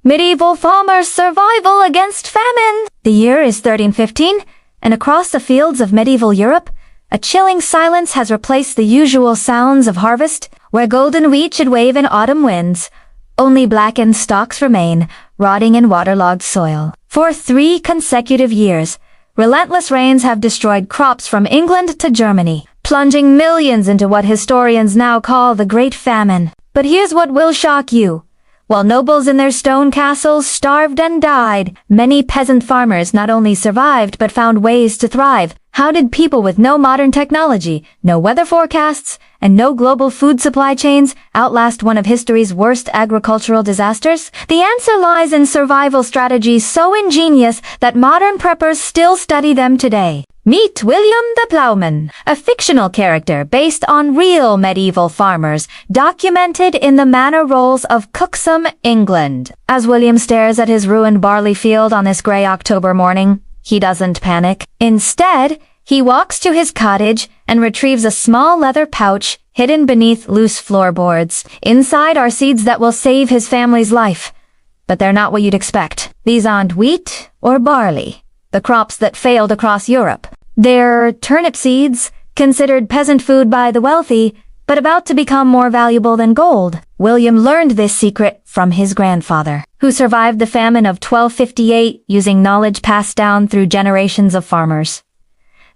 Medieval farmers' survival against famine. The year is 1315, and across the fields of medieval Europe, a chilling silence has replaced the usual sounds of harvest, where golden wheat should wave in autumn winds. Only blackened stalks remain, rotting in waterlogged soil. For 3 consecutive years, relentless rains have destroyed crops from England to Germany, plunging millions into what historians now call the Great Famine. But here's what will shock you. While nobles in their stone castles starved and died, many peasant farmers not only survived but found ways to thrive. How did people with no modern technology, no weather forecasts, and no global food supply chains outlast one of history's worst agricultural disasters? The answer lies in survival strategies so ingenious that modern preppers still study them today. Meet William the Plowman, a fictional character based on real medieval farmers, documented in the manor rolls of Cuxham, England. As William stares at his ruined barley field on this gray October morning, he doesn't panic. Instead, he walks to his cottage and retrieves a small leather pouch hidden beneath loose floorboards. Inside are seeds that will save his family's life. But they're not what you'd expect. These aren't wheat or barley, the crops that failed across Europe. They're turnip seeds, considered peasant food by the wealthy, but about to become more valuable than gold. William learned this secret from his grandfather, who survived the famine of 1258 using knowledge passed down through generations of farmers.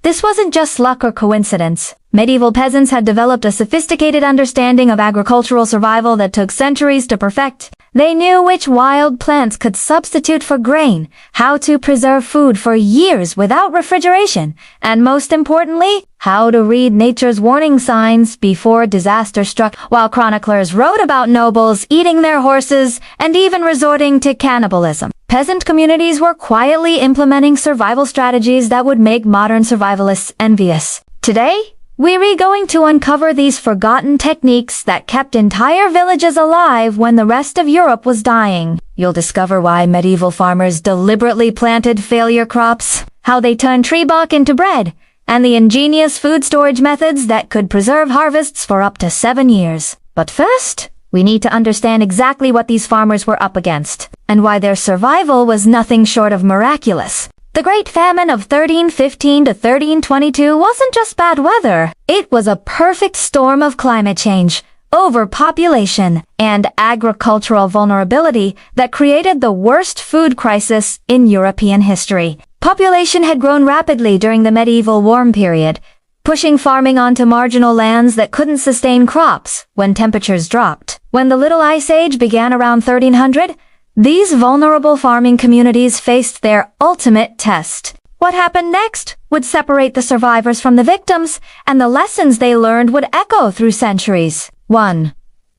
This wasn't just luck or coincidence. Medieval peasants had developed a sophisticated understanding of agricultural survival that took centuries to perfect. They knew which wild plants could substitute for grain, how to preserve food for years without refrigeration, and most importantly, how to read nature's warning signs before disaster struck. While chroniclers wrote about nobles eating their horses and even resorting to cannibalism, peasant communities were quietly implementing survival strategies that would make modern survivalists envious. Today, we're going to uncover these forgotten techniques that kept entire villages alive when the rest of Europe was dying. You'll discover why medieval farmers deliberately planted failure crops, how they turned tree bark into bread, and the ingenious food storage methods that could preserve harvests for up to 7 years. But first, we need to understand exactly what these farmers were up against, and why their survival was nothing short of miraculous. The Great Famine of 1315 to 1322 wasn't just bad weather. It was a perfect storm of climate change, overpopulation, and agricultural vulnerability that created the worst food crisis in European history. Population had grown rapidly during the medieval warm period, pushing farming onto marginal lands that couldn't sustain crops when temperatures dropped. When the Little Ice Age began around 1300, these vulnerable farming communities faced their ultimate test. What happened next would separate the survivors from the victims, and the lessons they learned would echo through centuries. 1.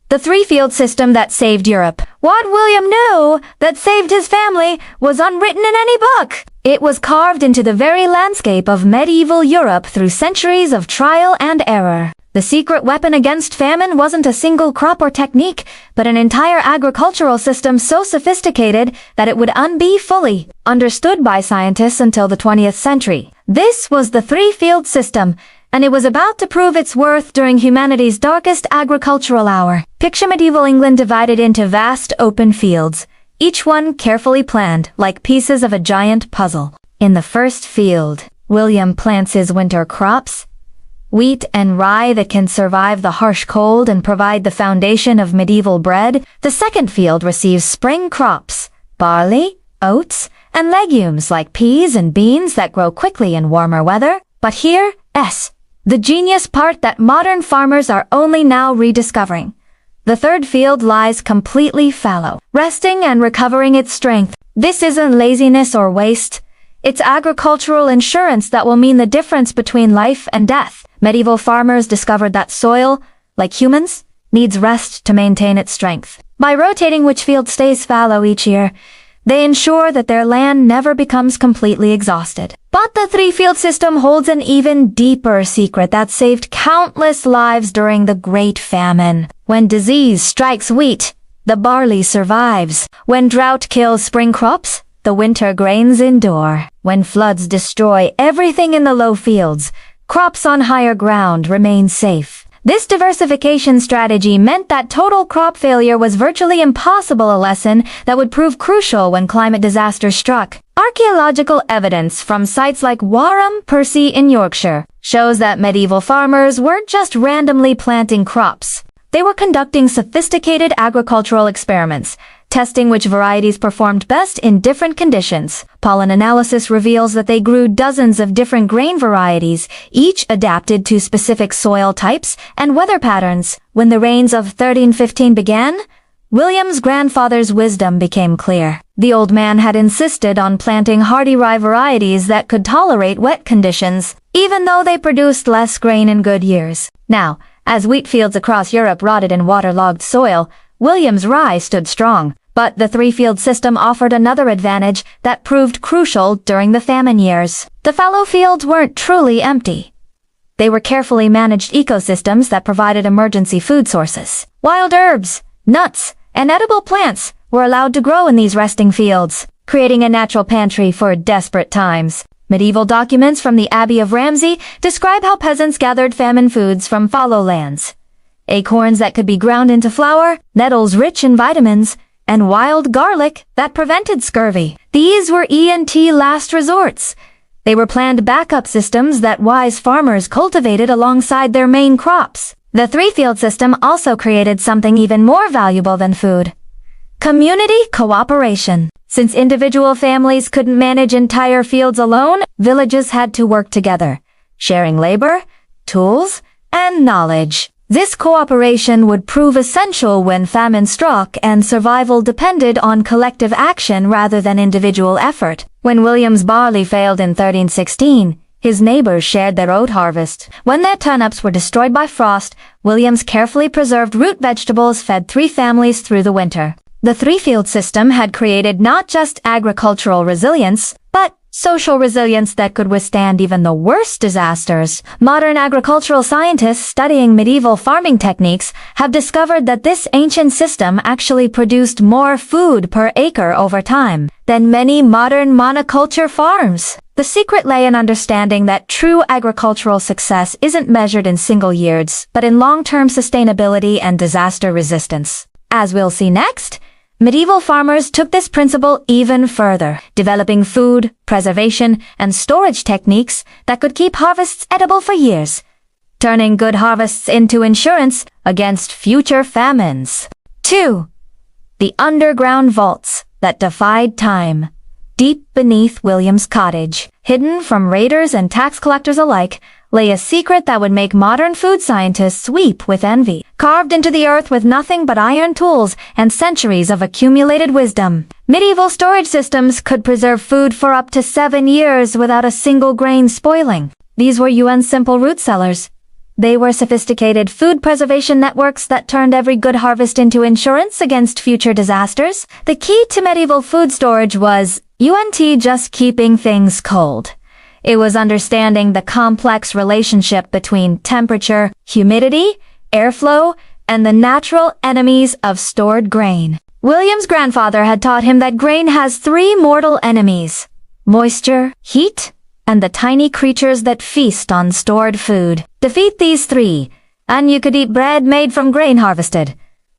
The three-field system that saved Europe. What William knew that saved his family was unwritten in any book. It was carved into the very landscape of medieval Europe through centuries of trial and error. The secret weapon against famine wasn't a single crop or technique, but an entire agricultural system so sophisticated that it would be fully understood by scientists until the 20th century. This was the three-field system, and it was about to prove its worth during humanity's darkest agricultural hour. Picture medieval England divided into vast open fields, each one carefully planned like pieces of a giant puzzle. In the first field, William plants his winter crops, wheat and rye that can survive the harsh cold and provide the foundation of medieval bread. The second field receives spring crops, barley, oats, and legumes like peas and beans that grow quickly in warmer weather. But here's the genius part that modern farmers are only now rediscovering. The third field lies completely fallow, resting and recovering its strength. This isn't laziness or waste. It's agricultural insurance that will mean the difference between life and death. Medieval farmers discovered that soil, like humans, needs rest to maintain its strength. By rotating which field stays fallow each year, they ensure that their land never becomes completely exhausted. But the three-field system holds an even deeper secret that saved countless lives during the Great Famine. When disease strikes wheat, the barley survives. When drought kills spring crops, the winter grains endure. When floods destroy everything in the low fields, crops on higher ground remain safe. This diversification strategy meant that total crop failure was virtually impossible, a lesson that would prove crucial when climate disasters struck. Archaeological evidence from sites like Warham, Percy in Yorkshire shows that medieval farmers weren't just randomly planting crops. They were conducting sophisticated agricultural experiments, testing which varieties performed best in different conditions. Pollen analysis reveals that they grew dozens of different grain varieties, each adapted to specific soil types and weather patterns. When the rains of 1315 began, William's grandfather's wisdom became clear. The old man had insisted on planting hardy rye varieties that could tolerate wet conditions, even though they produced less grain in good years. Now, as wheat fields across Europe rotted in waterlogged soil, William's rye stood strong. But the three-field system offered another advantage that proved crucial during the famine years. The fallow fields weren't truly empty. They were carefully managed ecosystems that provided emergency food sources. Wild herbs, nuts, and edible plants were allowed to grow in these resting fields, creating a natural pantry for desperate times. Medieval documents from the Abbey of Ramsey describe how peasants gathered famine foods from fallow lands. Acorns that could be ground into flour, nettles rich in vitamins, and wild garlic that prevented scurvy. These were E&T last resorts. They were planned backup systems that wise farmers cultivated alongside their main crops. The three-field system also created something even more valuable than food: community cooperation. Since individual families couldn't manage entire fields alone, villages had to work together, sharing labor, tools, and knowledge. This cooperation would prove essential when famine struck and survival depended on collective action rather than individual effort. When William's barley failed in 1316, his neighbors shared their oat harvest. When their turnips were destroyed by frost, William's carefully preserved root vegetables fed 3 families through the winter. The three-field system had created not just agricultural resilience, but social resilience that could withstand even the worst disasters. Modern agricultural scientists studying medieval farming techniques have discovered that this ancient system actually produced more food per acre over time than many modern monoculture farms. The secret lay in understanding that true agricultural success isn't measured in single years, but in long-term sustainability and disaster resistance. As we'll see next, medieval farmers took this principle even further, developing food, preservation, and storage techniques that could keep harvests edible for years, turning good harvests into insurance against future famines. 2. The underground vaults that defied time. Deep beneath William's cottage, hidden from raiders and tax collectors alike, lay a secret that would make modern food scientists weep with envy. Carved into the earth with nothing but iron tools and centuries of accumulated wisdom, medieval storage systems could preserve food for up to 7 years without a single grain spoiling. These were UN's simple root cellars. They were sophisticated food preservation networks that turned every good harvest into insurance against future disasters. The key to medieval food storage was UNT just keeping things cold. It was understanding the complex relationship between temperature, humidity, airflow, and the natural enemies of stored grain. William's grandfather had taught him that grain has 3 mortal enemies: moisture, heat, and the tiny creatures that feast on stored food. Defeat these 3, and you could eat bread made from grain harvested.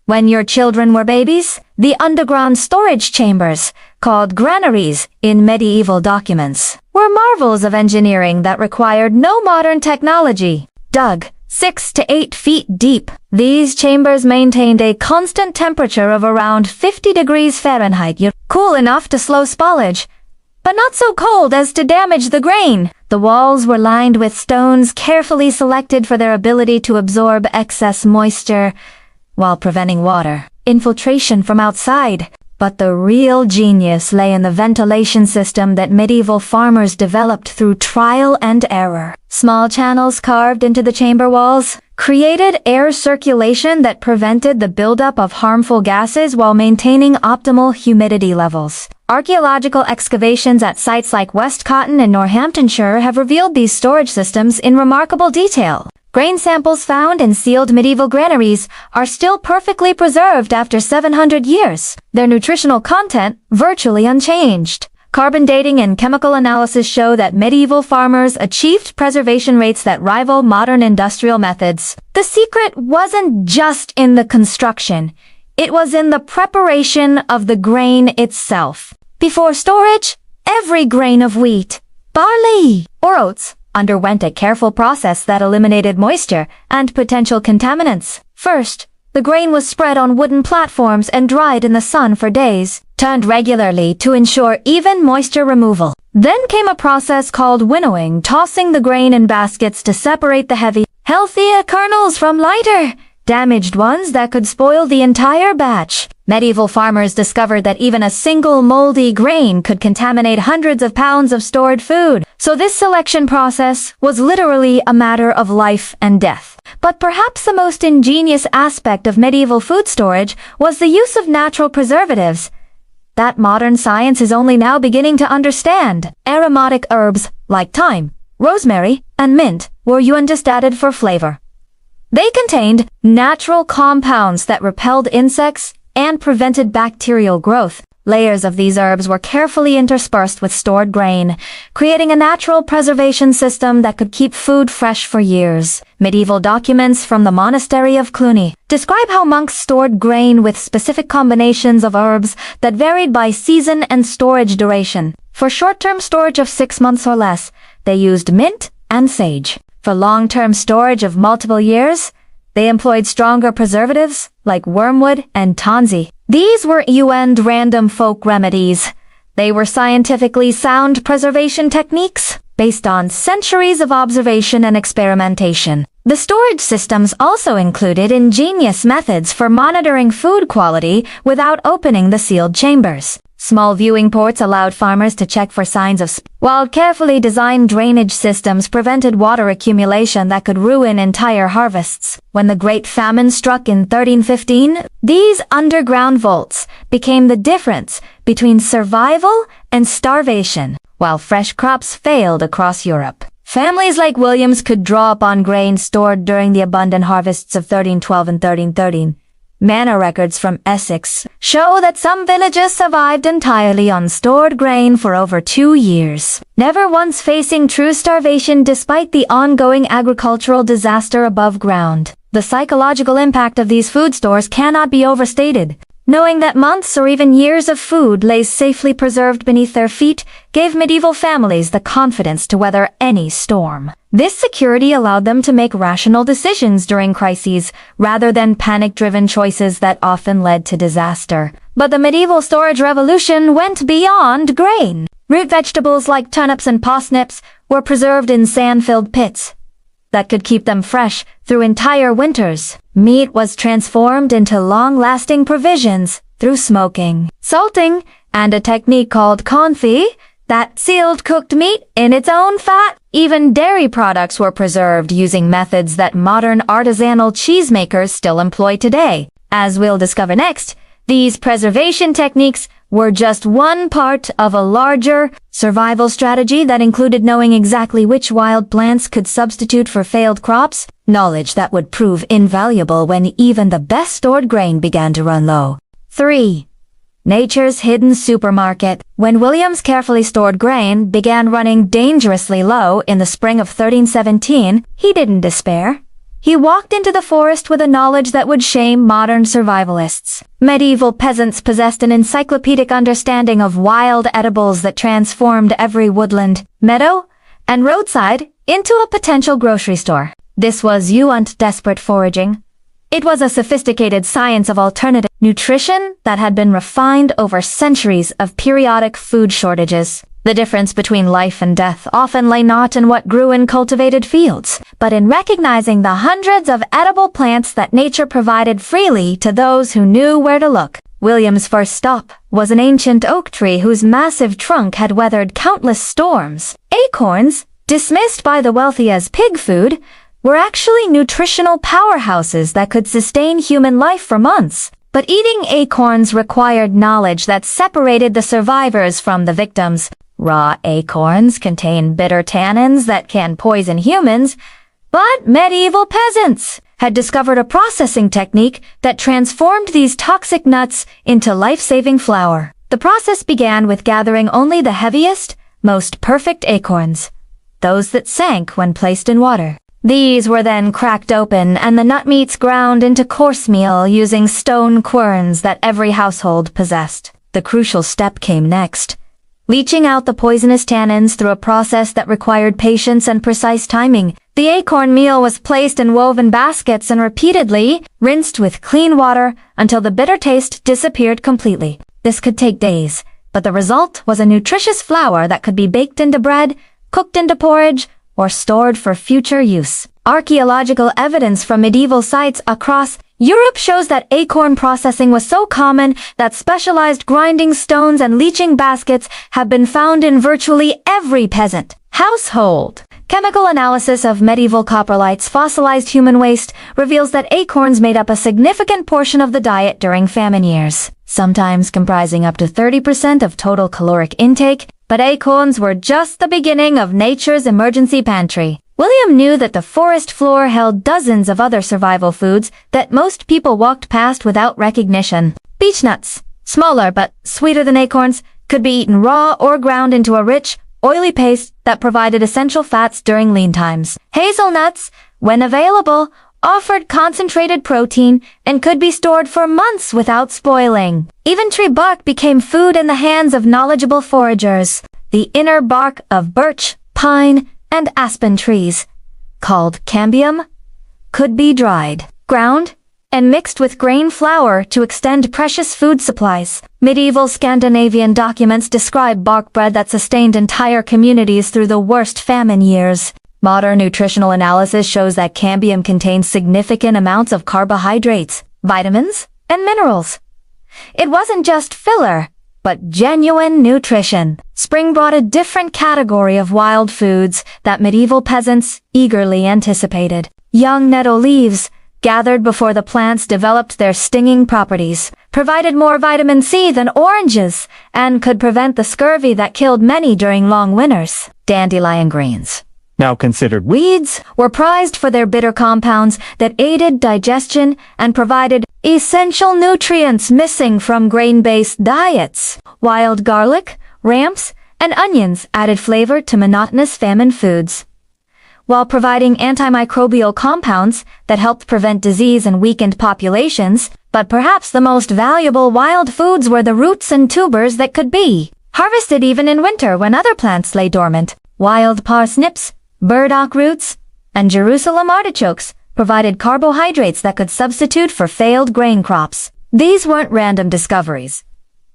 When your children were babies, the underground storage chambers, called granaries in medieval documents, were marvels of engineering that required no modern technology. Dug 6 to 8 feet deep, these chambers maintained a constant temperature of around 50 degrees Fahrenheit, cool enough to slow spoilage, but not so cold as to damage the grain. The walls were lined with stones carefully selected for their ability to absorb excess moisture while preventing water infiltration from outside. But the real genius lay in the ventilation system that medieval farmers developed through trial and error. Small channels carved into the chamber walls created air circulation that prevented the buildup of harmful gases while maintaining optimal humidity levels. Archaeological excavations at sites like West Cotton in Northamptonshire have revealed these storage systems in remarkable detail. Grain samples found in sealed medieval granaries are still perfectly preserved after 700 years, their nutritional content virtually unchanged. Carbon dating and chemical analysis show that medieval farmers achieved preservation rates that rival modern industrial methods. The secret wasn't just in the construction. It was in the preparation of the grain itself. Before storage, every grain of wheat, barley, or oats underwent a careful process that eliminated moisture and potential contaminants. First, the grain was spread on wooden platforms and dried in the sun for days, turned regularly to ensure even moisture removal. Then came a process called winnowing, tossing the grain in baskets to separate the heavy, healthier kernels from lighter, damaged ones that could spoil the entire batch. Medieval farmers discovered that even a single moldy grain could contaminate hundreds of pounds of stored food. So this selection process was literally a matter of life and death. But perhaps the most ingenious aspect of medieval food storage was the use of natural preservatives that modern science is only now beginning to understand. Aromatic herbs like thyme, rosemary, and mint were just added for flavor. They contained natural compounds that repelled insects and prevented bacterial growth. Layers of these herbs were carefully interspersed with stored grain, creating a natural preservation system that could keep food fresh for years. Medieval documents from the monastery of Cluny describe how monks stored grain with specific combinations of herbs that varied by season and storage duration. For short-term storage of 6 months or less, they used mint and sage. For long-term storage of multiple years, they employed stronger preservatives like wormwood and tansy. These were random folk remedies. They were scientifically sound preservation techniques based on centuries of observation and experimentation. The storage systems also included ingenious methods for monitoring food quality without opening the sealed chambers. Small viewing ports allowed farmers to check for signs of while carefully designed drainage systems prevented water accumulation that could ruin entire harvests. When the Great Famine struck in 1315, these underground vaults became the difference between survival and starvation, while fresh crops failed across Europe. Families like William's could draw upon grain stored during the abundant harvests of 1312 and 1313. Manor records from Essex show that some villages survived entirely on stored grain for over 2 years, never once facing true starvation despite the ongoing agricultural disaster above ground. The psychological impact of these food stores cannot be overstated. Knowing that months or even years of food lay safely preserved beneath their feet gave medieval families the confidence to weather any storm. This security allowed them to make rational decisions during crises rather than panic-driven choices that often led to disaster. But the medieval storage revolution went beyond grain. Root vegetables like turnips and parsnips were preserved in sand-filled pits that could keep them fresh through entire winters. Meat was transformed into long-lasting provisions through smoking, salting, and a technique called confit that sealed cooked meat in its own fat. Even dairy products were preserved using methods that modern artisanal cheesemakers still employ today. As we'll discover next, these preservation techniques were just one part of a larger survival strategy that included knowing exactly which wild plants could substitute for failed crops, knowledge that would prove invaluable when even the best stored grain began to run low. 3. Nature's hidden supermarket. When William's carefully stored grain began running dangerously low in the spring of 1317, he didn't despair. He walked into the forest with a knowledge that would shame modern survivalists. Medieval peasants possessed an encyclopedic understanding of wild edibles that transformed every woodland, meadow, and roadside into a potential grocery store. This was desperate foraging. It was a sophisticated science of alternative nutrition that had been refined over centuries of periodic food shortages. The difference between life and death often lay not in what grew in cultivated fields, but in recognizing the hundreds of edible plants that nature provided freely to those who knew where to look. William's first stop was an ancient oak tree whose massive trunk had weathered countless storms. Acorns, dismissed by the wealthy as pig food, were actually nutritional powerhouses that could sustain human life for months. But eating acorns required knowledge that separated the survivors from the victims. Raw acorns contain bitter tannins that can poison humans, but medieval peasants had discovered a processing technique that transformed these toxic nuts into life-saving flour. The The process began with gathering only the heaviest, most perfect acorns, those that sank when placed in water. These were then cracked open and the nut meats ground into coarse meal using stone querns that every household possessed. The crucial step came next, leaching out the poisonous tannins through a process that required patience and precise timing. The acorn meal was placed in woven baskets and repeatedly rinsed with clean water until the bitter taste disappeared completely. This could take days, but the result was a nutritious flour that could be baked into bread, cooked into porridge, or stored for future use. Archaeological evidence from medieval sites across Europe shows that acorn processing was so common that specialized grinding stones and leaching baskets have been found in virtually every peasant household. Chemical analysis of medieval coprolites fossilized human waste reveals that acorns made up a significant portion of the diet during famine years, sometimes comprising up to 30% of total caloric intake, but acorns were just the beginning of nature's emergency pantry. William knew that the forest floor held dozens of other survival foods that most people walked past without recognition. Beechnuts, smaller but sweeter than acorns, could be eaten raw or ground into a rich, oily paste that provided essential fats during lean times. Hazelnuts, when available, offered concentrated protein and could be stored for months without spoiling. Even tree bark became food in the hands of knowledgeable foragers. The inner bark of birch, pine, and aspen trees, called cambium, could be dried, ground, and mixed with grain flour to extend precious food supplies. Medieval Scandinavian documents describe bark bread that sustained entire communities through the worst famine years. Modern nutritional analysis shows that cambium contains significant amounts of carbohydrates, vitamins, and minerals. It wasn't just filler, but genuine nutrition. Spring brought a different category of wild foods that medieval peasants eagerly anticipated. Young nettle leaves, gathered before the plants developed their stinging properties, provided more vitamin C than oranges, and could prevent the scurvy that killed many during long winters. Dandelion greens, now considered weeds, were prized for their bitter compounds that aided digestion and provided essential nutrients missing from grain-based diets. Wild garlic, ramps, and onions added flavor to monotonous famine foods, while providing antimicrobial compounds that helped prevent disease and weakened populations. But perhaps the most valuable wild foods were the roots and tubers that could be harvested even in winter when other plants lay dormant. Wild parsnips, burdock roots, and Jerusalem artichokes provided carbohydrates that could substitute for failed grain crops. These weren't random discoveries.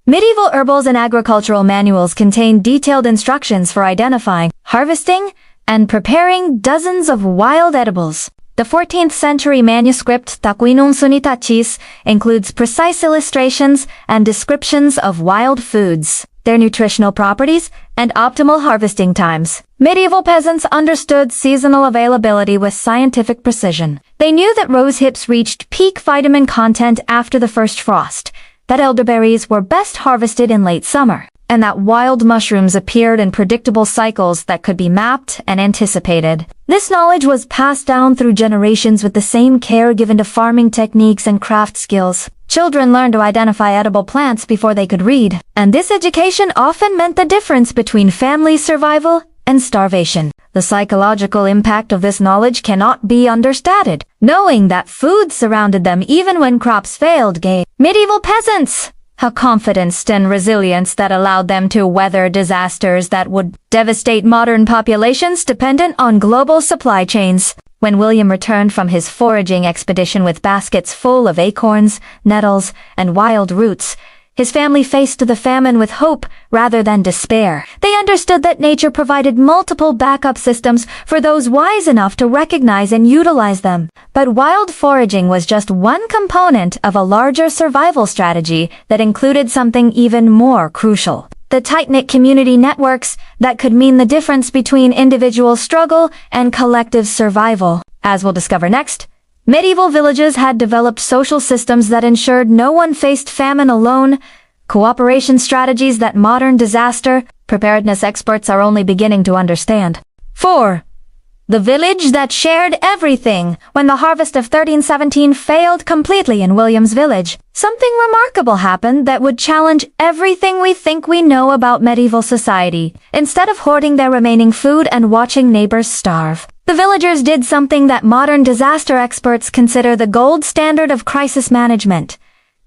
Medieval herbals and agricultural manuals contained detailed instructions for identifying, harvesting, and preparing dozens of wild edibles. The 14th century manuscript Taquinum Sunitatis includes precise illustrations and descriptions of wild foods, their nutritional properties, and optimal harvesting times. Medieval peasants understood seasonal availability with scientific precision. They knew that rose hips reached peak vitamin content after the first frost, that elderberries were best harvested in late summer, and that wild mushrooms appeared in predictable cycles that could be mapped and anticipated. This knowledge was passed down through generations with the same care given to farming techniques and craft skills. Children learned to identify edible plants before they could read, and this education often meant the difference between family survival and starvation. The psychological impact of this knowledge cannot be understated. Knowing that food surrounded them even when crops failed gave medieval peasants a confidence and resilience that allowed them to weather disasters that would devastate modern populations dependent on global supply chains. When William returned from his foraging expedition with baskets full of acorns, nettles, and wild roots, his family faced the famine with hope rather than despair. They understood that nature provided multiple backup systems for those wise enough to recognize and utilize them. But wild foraging was just one component of a larger survival strategy that included something even more crucial: the tight-knit community networks that could mean the difference between individual struggle and collective survival. As we'll discover next, medieval villages had developed social systems that ensured no one faced famine alone, cooperation strategies that modern disaster preparedness experts are only beginning to understand. 4. the village that shared everything. When the harvest of 1317 failed completely in William's village, something remarkable happened that would challenge everything we think we know about medieval society. Instead of hoarding their remaining food and watching neighbors starve, the villagers did something that modern disaster experts consider the gold standard of crisis management.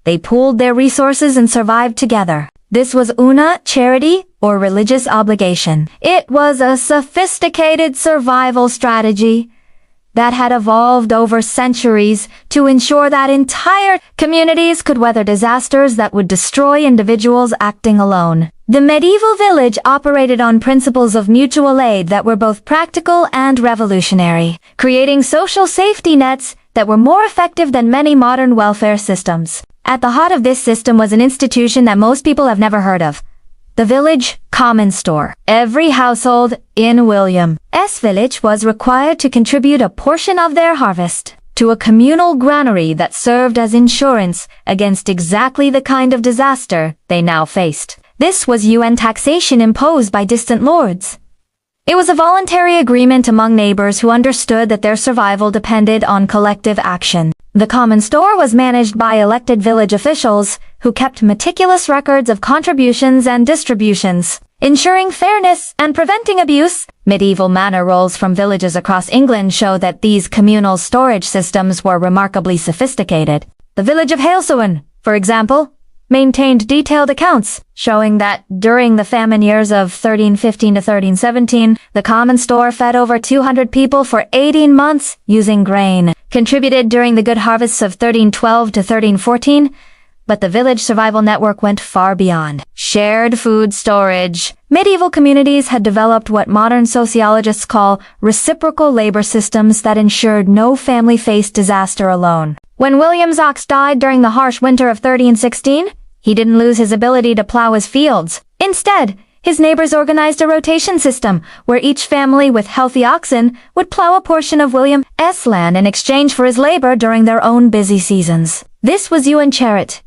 They pooled their resources and survived together. This was una, charity, or religious obligation. It was a sophisticated survival strategy that had evolved over centuries to ensure that entire communities could weather disasters that would destroy individuals acting alone. The medieval village operated on principles of mutual aid that were both practical and revolutionary, creating social safety nets that were more effective than many modern welfare systems. At the heart of this system was an institution that most people have never heard of: the village common store. Every household in William's village was required to contribute a portion of their harvest to a communal granary that served as insurance against exactly the kind of disaster they now faced. This was UN taxation imposed by distant lords. It was a voluntary agreement among neighbors who understood that their survival depended on collective action. The common store was managed by elected village officials who kept meticulous records of contributions and distributions, ensuring fairness and preventing abuse. Medieval manor rolls from villages across England show that these communal storage systems were remarkably sophisticated. The village of Halesowin, for example, maintained detailed accounts showing that during the famine years of 1315 to 1317, the common store fed over 200 people for 18 months using grain contributed during the good harvests of 1312 to 1314, but the village survival network went far beyond shared food storage. Medieval communities had developed what modern sociologists call reciprocal labor systems that ensured no family faced disaster alone. When William's ox died during the harsh winter of 1316, he didn't lose his ability to plow his fields. Instead, his neighbors organized a rotation system where each family with healthy oxen would plow a portion of William's land in exchange for his labor during their own busy seasons. This was UN Charit.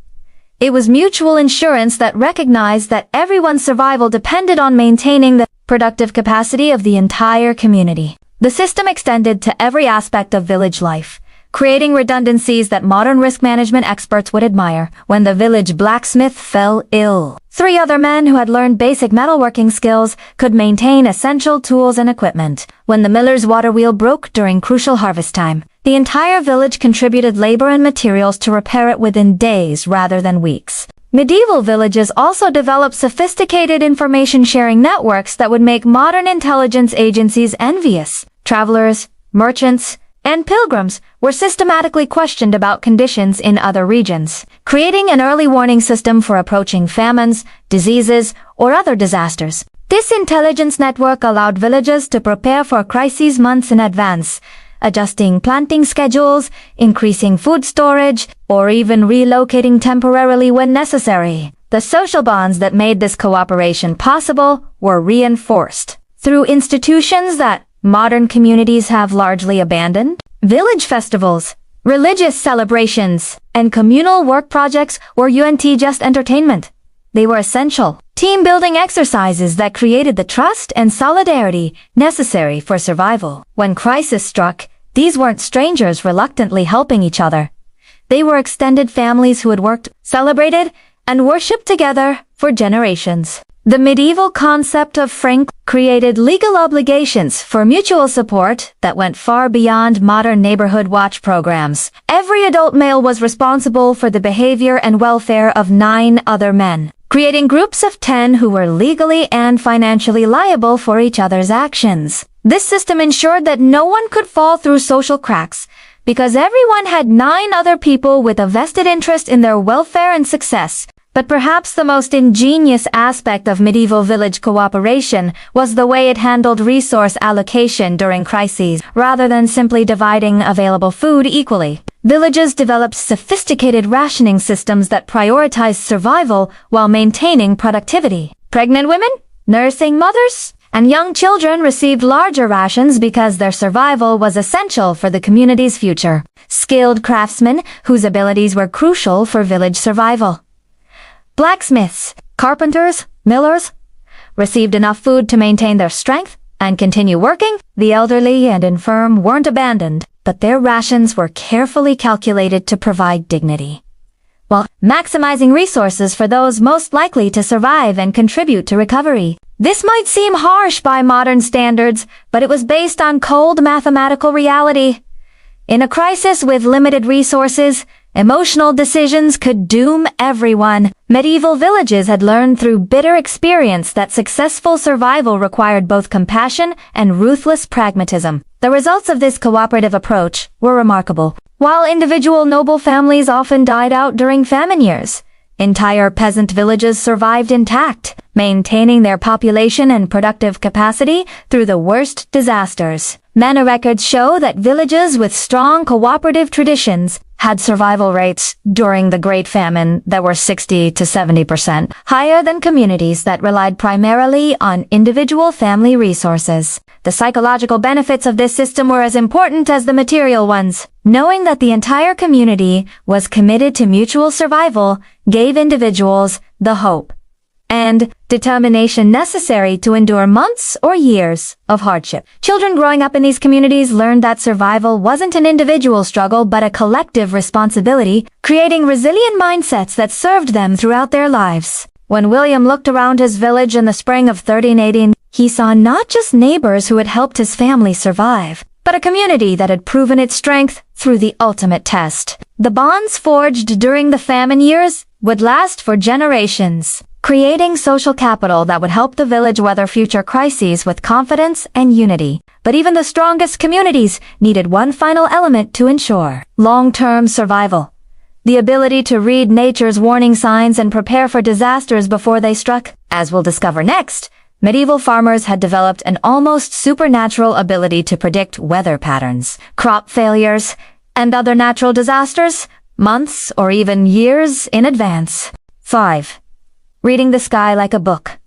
It was mutual insurance that recognized that everyone's survival depended on maintaining the productive capacity of the entire community. The system extended to every aspect of village life, creating redundancies that modern risk management experts would admire. When the village blacksmith fell ill, 3 other men who had learned basic metalworking skills could maintain essential tools and equipment. When the miller's water wheel broke during crucial harvest time, the entire village contributed labor and materials to repair it within days rather than weeks. Medieval villages also developed sophisticated information-sharing networks that would make modern intelligence agencies envious. Travelers, merchants, and pilgrims were systematically questioned about conditions in other regions, creating an early warning system for approaching famines, diseases, or other disasters. This intelligence network allowed villagers to prepare for crises months in advance, adjusting planting schedules, increasing food storage, or even relocating temporarily when necessary. The social bonds that made this cooperation possible were reinforced through institutions that modern communities have largely abandoned. Village festivals, religious celebrations, and communal work projects were just entertainment. They were essential team-building exercises that created the trust and solidarity necessary for survival. When crisis struck, these weren't strangers reluctantly helping each other. They were extended families who had worked, celebrated, and worshipped together for generations. The medieval concept of frank created legal obligations for mutual support that went far beyond modern neighborhood watch programs. Every adult male was responsible for the behavior and welfare of 9 other men, creating groups of 10 who were legally and financially liable for each other's actions. This system ensured that no one could fall through social cracks, because everyone had 9 other people with a vested interest in their welfare and success. But perhaps the most ingenious aspect of medieval village cooperation was the way it handled resource allocation during crises. Rather than simply dividing available food equally, villages developed sophisticated rationing systems that prioritized survival while maintaining productivity. Pregnant women, nursing mothers, and young children received larger rations because their survival was essential for the community's future. Skilled craftsmen, whose abilities were crucial for village survival. Blacksmiths, carpenters, millers, received enough food to maintain their strength and continue working. The elderly and infirm weren't abandoned, but their rations were carefully calculated to provide dignity, while maximizing resources for those most likely to survive and contribute to recovery. This might seem harsh by modern standards, but it was based on cold mathematical reality. In a crisis with limited resources, emotional decisions could doom everyone. Medieval villages had learned through bitter experience that successful survival required both compassion and ruthless pragmatism. The results of this cooperative approach were remarkable. While individual noble families often died out during famine years, entire peasant villages survived intact, maintaining their population and productive capacity through the worst disasters. Mana records show that villages with strong cooperative traditions had survival rates during the Great Famine that were 60 to 70% higher than communities that relied primarily on individual family resources. The psychological benefits of this system were as important as the material ones. Knowing that the entire community was committed to mutual survival gave individuals the hope and determination necessary to endure months or years of hardship. Children growing up in these communities learned that survival wasn't an individual struggle but a collective responsibility, creating resilient mindsets that served them throughout their lives. When William looked around his village in the spring of 1318, he saw not just neighbors who had helped his family survive, but a community that had proven its strength through the ultimate test. The bonds forged during the famine years would last for generations, creating social capital that would help the village weather future crises with confidence and unity. But even the strongest communities needed one final element to ensure long-term survival: the ability to read nature's warning signs and prepare for disasters before they struck. As we'll discover next, medieval farmers had developed an almost supernatural ability to predict weather patterns, crop failures, and other natural disasters months or even years in advance. 5. Reading the sky like a book.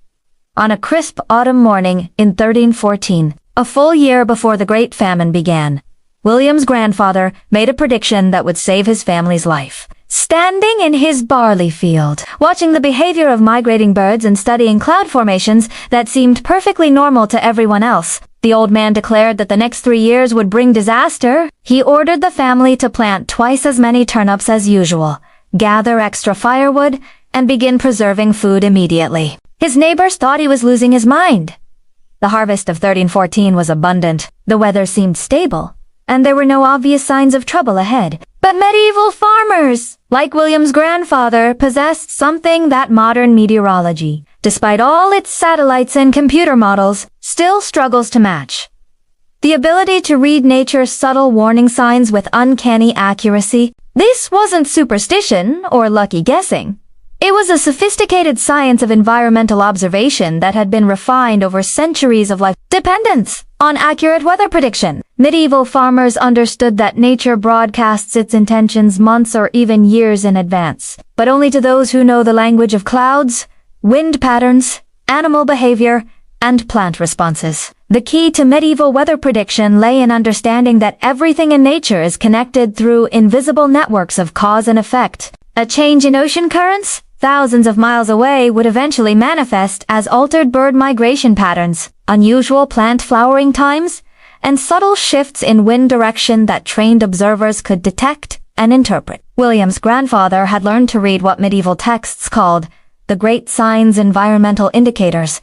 On a crisp autumn morning in 1314, a full year before the Great Famine began, William's grandfather made a prediction that would save his family's life. Standing in his barley field, watching the behavior of migrating birds and studying cloud formations that seemed perfectly normal to everyone else, the old man declared that the next 3 years would bring disaster. He ordered the family to plant twice as many turnips as usual, gather extra firewood, and begin preserving food immediately. His neighbors thought he was losing his mind. The harvest of 1314 was abundant, the weather seemed stable, and there were no obvious signs of trouble ahead. But medieval farmers, like William's grandfather, possessed something that modern meteorology, despite all its satellites and computer models, still struggles to match: the ability to read nature's subtle warning signs with uncanny accuracy. This wasn't superstition or lucky guessing. It was a sophisticated science of environmental observation that had been refined over centuries of life dependence on accurate weather prediction. Medieval farmers understood that nature broadcasts its intentions months or even years in advance, but only to those who know the language of clouds, wind patterns, animal behavior, and plant responses. The key to medieval weather prediction lay in understanding that everything in nature is connected through invisible networks of cause and effect. A change in ocean currents thousands of miles away would eventually manifest as altered bird migration patterns, unusual plant flowering times, and subtle shifts in wind direction that trained observers could detect and interpret. William's grandfather had learned to read what medieval texts called the Great Signs environmental indicators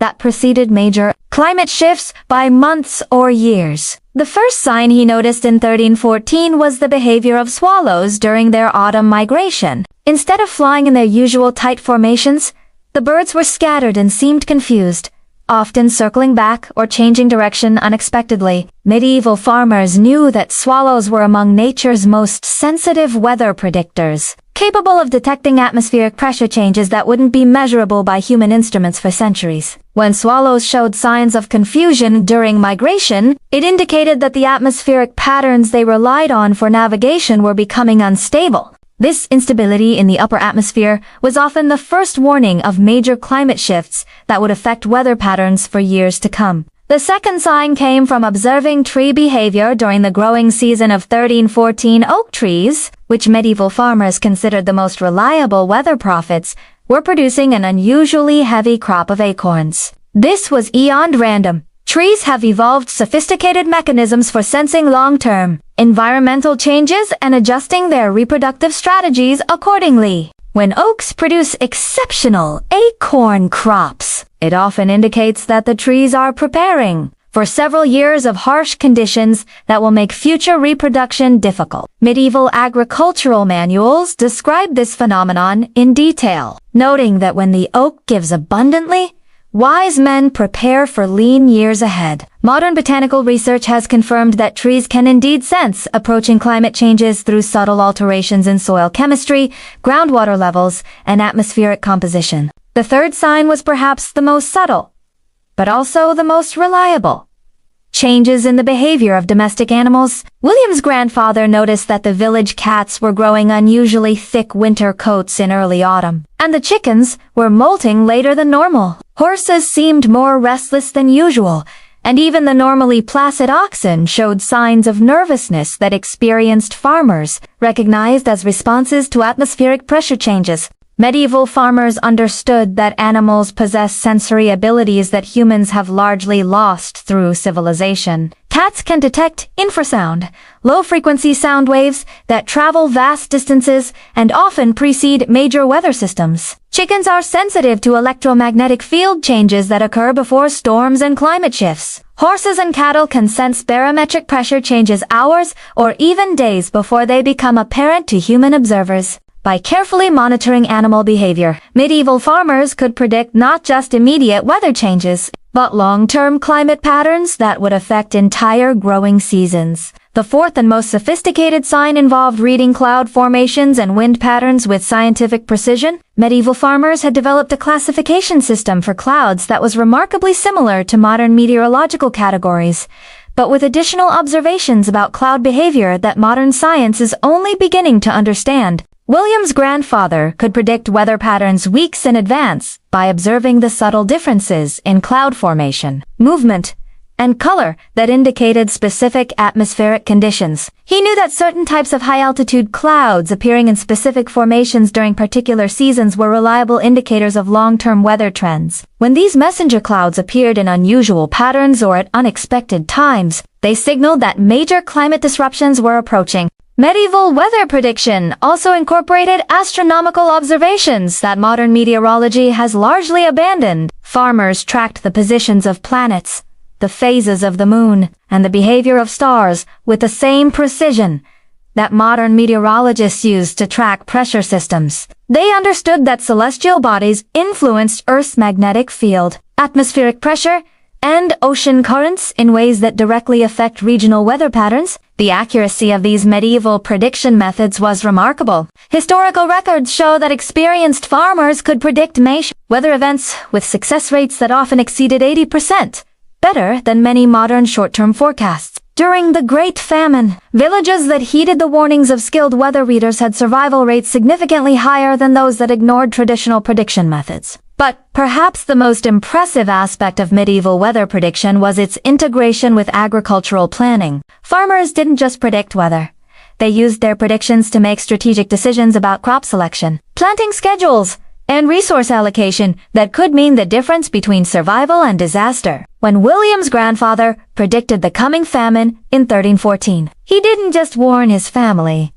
that preceded major climate shifts by months or years. The first sign he noticed in 1314 was the behavior of swallows during their autumn migration. Instead of flying in their usual tight formations, the birds were scattered and seemed confused, often circling back or changing direction unexpectedly. Medieval farmers knew that swallows were among nature's most sensitive weather predictors, capable of detecting atmospheric pressure changes that wouldn't be measurable by human instruments for centuries. When swallows showed signs of confusion during migration, it indicated that the atmospheric patterns they relied on for navigation were becoming unstable. This instability in the upper atmosphere was often the first warning of major climate shifts that would affect weather patterns for years to come. The second sign came from observing tree behavior during the growing season of 1314. Oak trees, which medieval farmers considered the most reliable weather prophets, were producing an unusually heavy crop of acorns. This was beyond random. Trees have evolved sophisticated mechanisms for sensing long-term environmental changes and adjusting their reproductive strategies accordingly. When oaks produce exceptional acorn crops, it often indicates that the trees are preparing for several years of harsh conditions that will make future reproduction difficult. Medieval agricultural manuals describe this phenomenon in detail, noting that when the oak gives abundantly, wise men prepare for lean years ahead. Modern botanical research has confirmed that trees can indeed sense approaching climate changes through subtle alterations in soil chemistry, groundwater levels, and atmospheric composition. The third sign was perhaps the most subtle, but also the most reliable. Changes in the behavior of domestic animals. William's grandfather noticed that the village cats were growing unusually thick winter coats in early autumn, and the chickens were molting later than normal. Horses seemed more restless than usual, and even the normally placid oxen showed signs of nervousness that experienced farmers recognized as responses to atmospheric pressure changes. Medieval farmers understood that animals possess sensory abilities that humans have largely lost through civilization. Cats can detect infrasound, low-frequency sound waves that travel vast distances and often precede major weather systems. Chickens are sensitive to electromagnetic field changes that occur before storms and climate shifts. Horses and cattle can sense barometric pressure changes hours or even days before they become apparent to human observers. By carefully monitoring animal behavior, medieval farmers could predict not just immediate weather changes, but long-term climate patterns that would affect entire growing seasons. The fourth and most sophisticated sign involved reading cloud formations and wind patterns with scientific precision. Medieval farmers had developed a classification system for clouds that was remarkably similar to modern meteorological categories, but with additional observations about cloud behavior that modern science is only beginning to understand. William's grandfather could predict weather patterns weeks in advance by observing the subtle differences in cloud formation, movement, and color that indicated specific atmospheric conditions. He knew that certain types of high-altitude clouds appearing in specific formations during particular seasons were reliable indicators of long-term weather trends. When these messenger clouds appeared in unusual patterns or at unexpected times, they signaled that major climate disruptions were approaching. Medieval weather prediction also incorporated astronomical observations that modern meteorology has largely abandoned. Farmers tracked the positions of planets, the phases of the moon, and the behavior of stars with the same precision that modern meteorologists use to track pressure systems. They understood that celestial bodies influenced Earth's magnetic field, atmospheric pressure, and ocean currents in ways that directly affect regional weather patterns. The accuracy of these medieval prediction methods was remarkable. Historical records show that experienced farmers could predict major weather events with success rates that often exceeded 80%, better than many modern short-term forecasts. During the Great Famine, villages that heeded the warnings of skilled weather readers had survival rates significantly higher than those that ignored traditional prediction methods. But perhaps the most impressive aspect of medieval weather prediction was its integration with agricultural planning. Farmers didn't just predict weather. They used their predictions to make strategic decisions about crop selection, planting schedules, and resource allocation that could mean the difference between survival and disaster. When William's grandfather predicted the coming famine in 1314, he didn't just warn his family.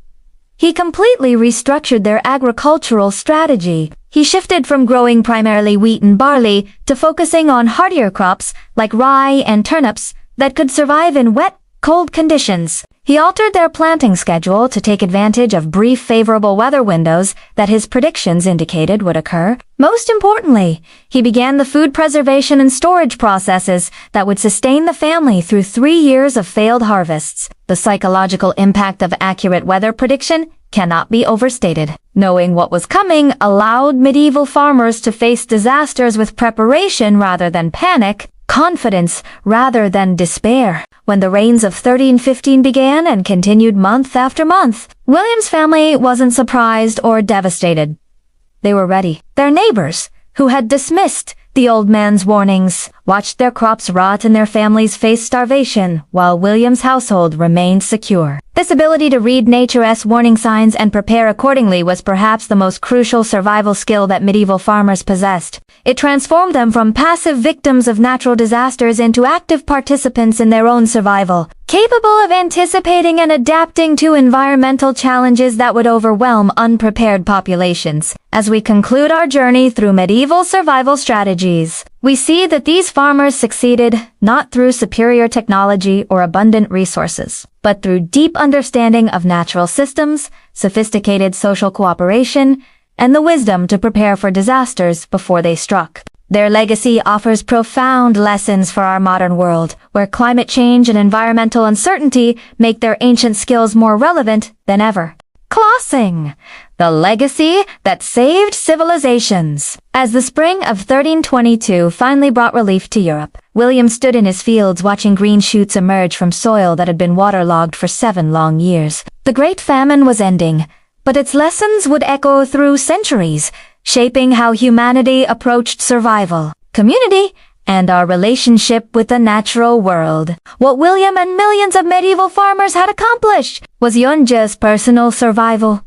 He completely restructured their agricultural strategy. He shifted from growing primarily wheat and barley to focusing on hardier crops like rye and turnips that could survive in wet, cold conditions. He altered their planting schedule to take advantage of brief favorable weather windows that his predictions indicated would occur. Most importantly, he began the food preservation and storage processes that would sustain the family through 3 years of failed harvests. The psychological impact of accurate weather prediction cannot be overstated. Knowing what was coming allowed medieval farmers to face disasters with preparation rather than panic, confidence rather than despair. When the rains of 1315 began and continued month after month, William's family wasn't surprised or devastated. They were ready. Their neighbors, who had dismissed the old man's warnings, watched their crops rot and their families face starvation, while William's household remained secure. This ability to read nature's warning signs and prepare accordingly was perhaps the most crucial survival skill that medieval farmers possessed. It transformed them from passive victims of natural disasters into active participants in their own survival, capable of anticipating and adapting to environmental challenges that would overwhelm unprepared populations. As we conclude our journey through medieval survival strategies, we see that these farmers succeeded not through superior technology or abundant resources, but through deep understanding of natural systems, sophisticated social cooperation, and the wisdom to prepare for disasters before they struck. Their legacy offers profound lessons for our modern world, where climate change and environmental uncertainty make their ancient skills more relevant than ever. Clossing, the legacy that saved civilizations. As the spring of 1322 finally brought relief to Europe, William stood in his fields watching green shoots emerge from soil that had been waterlogged for 7 long years. The Great Famine was ending, but its lessons would echo through centuries, shaping how humanity approached survival, community, and our relationship with the natural world. What William and millions of medieval farmers had accomplished was beyond just personal survival.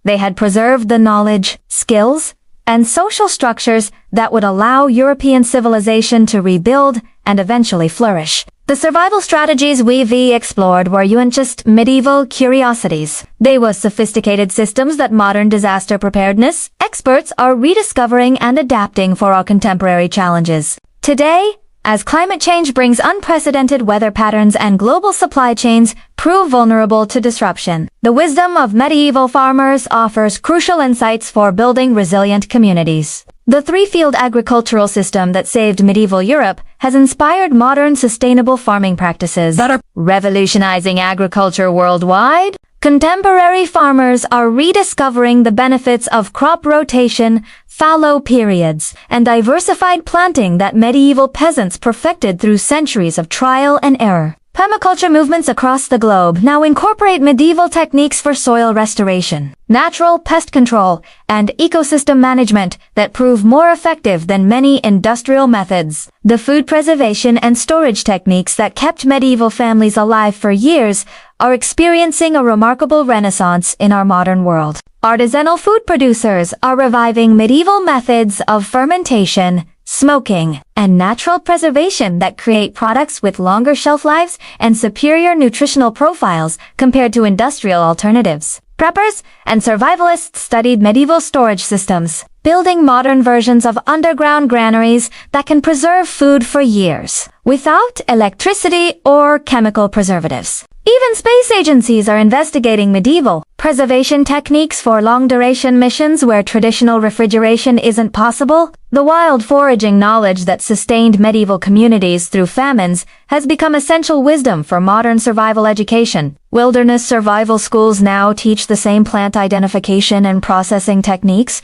They had preserved the knowledge, skills, and social structures that would allow European civilization to rebuild and eventually flourish. The survival strategies we've explored weren't just medieval curiosities. They were sophisticated systems that modern disaster preparedness experts are rediscovering and adapting for our contemporary challenges. Today, as climate change brings unprecedented weather patterns and global supply chains prove vulnerable to disruption, the wisdom of medieval farmers offers crucial insights for building resilient communities. The three-field agricultural system that saved medieval Europe has inspired modern sustainable farming practices that are revolutionizing agriculture worldwide. Contemporary farmers are rediscovering the benefits of crop rotation, fallow periods, and diversified planting that medieval peasants perfected through centuries of trial and error. Permaculture movements across the globe now incorporate medieval techniques for soil restoration, natural pest control, and ecosystem management that prove more effective than many industrial methods. The food preservation and storage techniques that kept medieval families alive for years are experiencing a remarkable renaissance in our modern world. Artisanal food producers are reviving medieval methods of fermentation, smoking, and natural preservation that create products with longer shelf lives and superior nutritional profiles compared to industrial alternatives. Preppers and survivalists studied medieval storage systems, building modern versions of underground granaries that can preserve food for years, without electricity or chemical preservatives. Even space agencies are investigating medieval preservation techniques for long-duration missions where traditional refrigeration isn't possible. The wild foraging knowledge that sustained medieval communities through famines has become essential wisdom for modern survival education. Wilderness survival schools now teach the same plant identification and processing techniques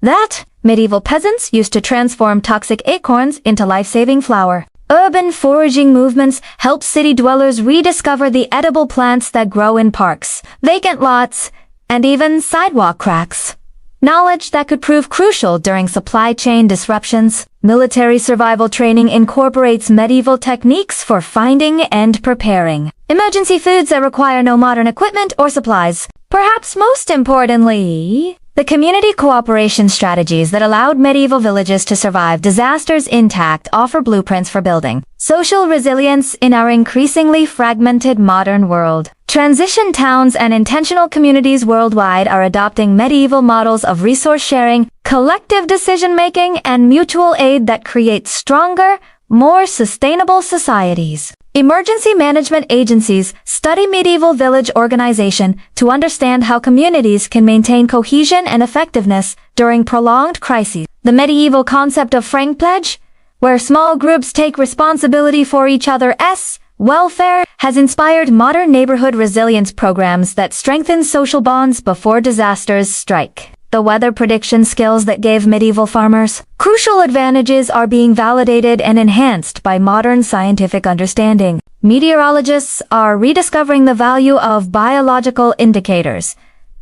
that medieval peasants used to transform toxic acorns into life-saving flour. Urban foraging movements help city dwellers rediscover the edible plants that grow in parks, vacant lots, and even sidewalk cracks. Knowledge that could prove crucial during supply chain disruptions. Military survival training incorporates medieval techniques for finding and preparing emergency foods that require no modern equipment or supplies. Perhaps most importantly, the community cooperation strategies that allowed medieval villages to survive disasters intact offer blueprints for building social resilience in our increasingly fragmented modern world. Transition towns and intentional communities worldwide are adopting medieval models of resource sharing, collective decision-making, and mutual aid that create stronger, more sustainable societies. Emergency management agencies study medieval village organization to understand how communities can maintain cohesion and effectiveness during prolonged crises. The medieval concept of Frank Pledge, where small groups take responsibility for each other's welfare, has inspired modern neighborhood resilience programs that strengthen social bonds before disasters strike. The weather prediction skills that gave medieval farmers crucial advantages are being validated and enhanced by modern scientific understanding. Meteorologists are rediscovering the value of biological indicators,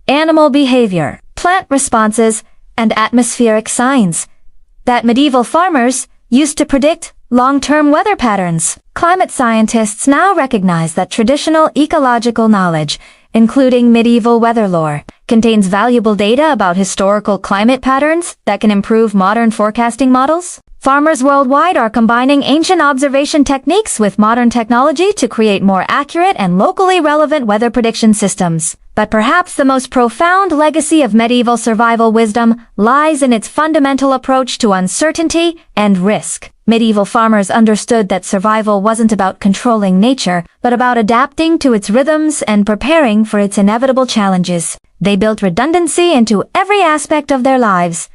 animal behavior, plant responses, and atmospheric signs that medieval farmers used to predict long-term weather patterns. Climate scientists now recognize that traditional ecological knowledge including medieval weather lore, contains valuable data about historical climate patterns that can improve modern forecasting models. Farmers worldwide are combining ancient observation techniques with modern technology to create more accurate and locally relevant weather prediction systems. But perhaps the most profound legacy of medieval survival wisdom lies in its fundamental approach to uncertainty and risk. Medieval farmers understood that survival wasn't about controlling nature, but about adapting to its rhythms and preparing for its inevitable challenges. They built redundancy into every aspect of their lives.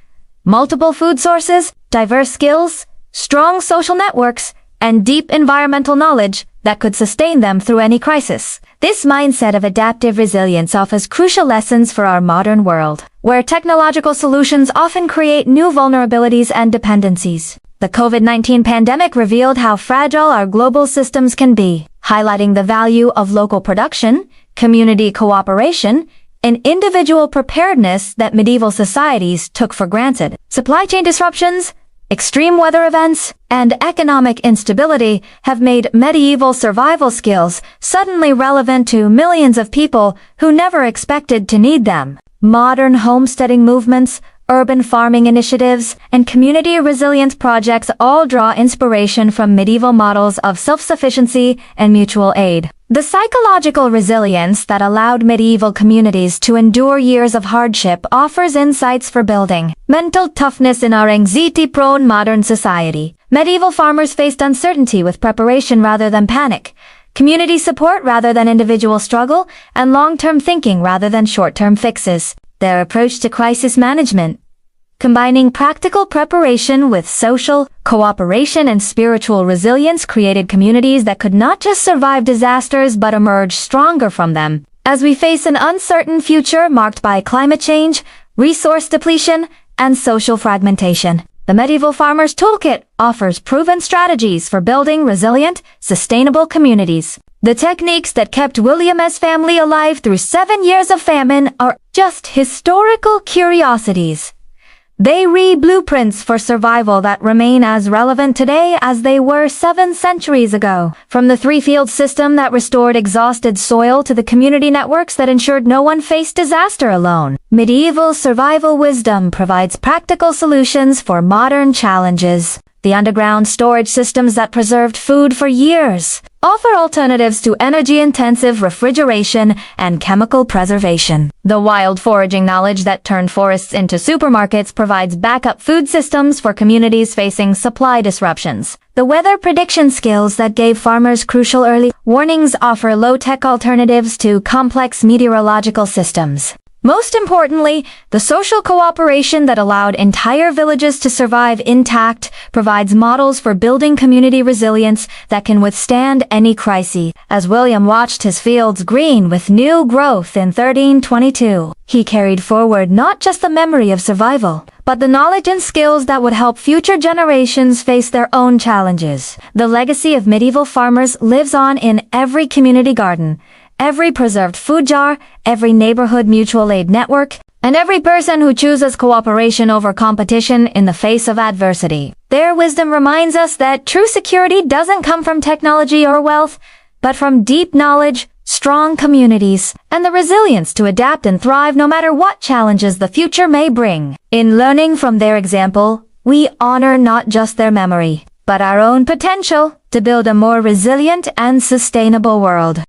Multiple food sources, diverse skills, strong social networks, and deep environmental knowledge that could sustain them through any crisis. This mindset of adaptive resilience offers crucial lessons for our modern world, where technological solutions often create new vulnerabilities and dependencies. The COVID-19 pandemic revealed how fragile our global systems can be, highlighting the value of local production, community cooperation, and individual preparedness that medieval societies took for granted. Supply chain disruptions, extreme weather events, and economic instability have made medieval survival skills suddenly relevant to millions of people who never expected to need them. Modern homesteading movements, urban farming initiatives, and community resilience projects all draw inspiration from medieval models of self-sufficiency and mutual aid. The psychological resilience that allowed medieval communities to endure years of hardship offers insights for building mental toughness in our anxiety-prone modern society. Medieval farmers faced uncertainty with preparation rather than panic, community support rather than individual struggle, and long-term thinking rather than short-term fixes. Their approach to crisis management, combining practical preparation with social cooperation and spiritual resilience, created communities that could not just survive disasters but emerge stronger from them. As we face an uncertain future marked by climate change, resource depletion, and social fragmentation, the Medieval Farmer's Toolkit offers proven strategies for building resilient, sustainable communities. The techniques that kept William's family alive through 7 years of famine are just historical curiosities. They read blueprints for survival that remain as relevant today as they were 7 centuries ago. From the 3-field system that restored exhausted soil to the community networks that ensured no one faced disaster alone, medieval survival wisdom provides practical solutions for modern challenges. The underground storage systems that preserved food for years offer alternatives to energy-intensive refrigeration and chemical preservation. The wild foraging knowledge that turned forests into supermarkets provides backup food systems for communities facing supply disruptions. The weather prediction skills that gave farmers crucial early warnings offer low-tech alternatives to complex meteorological systems. Most importantly, the social cooperation that allowed entire villages to survive intact provides models for building community resilience that can withstand any crisis. As William watched his fields green with new growth in 1322, he carried forward not just the memory of survival, but the knowledge and skills that would help future generations face their own challenges. The legacy of medieval farmers lives on in every community garden, every preserved food jar, every neighborhood mutual aid network, and every person who chooses cooperation over competition in the face of adversity. Their wisdom reminds us that true security doesn't come from technology or wealth, but from deep knowledge, strong communities, and the resilience to adapt and thrive no matter what challenges the future may bring. In learning from their example, we honor not just their memory, but our own potential to build a more resilient and sustainable world.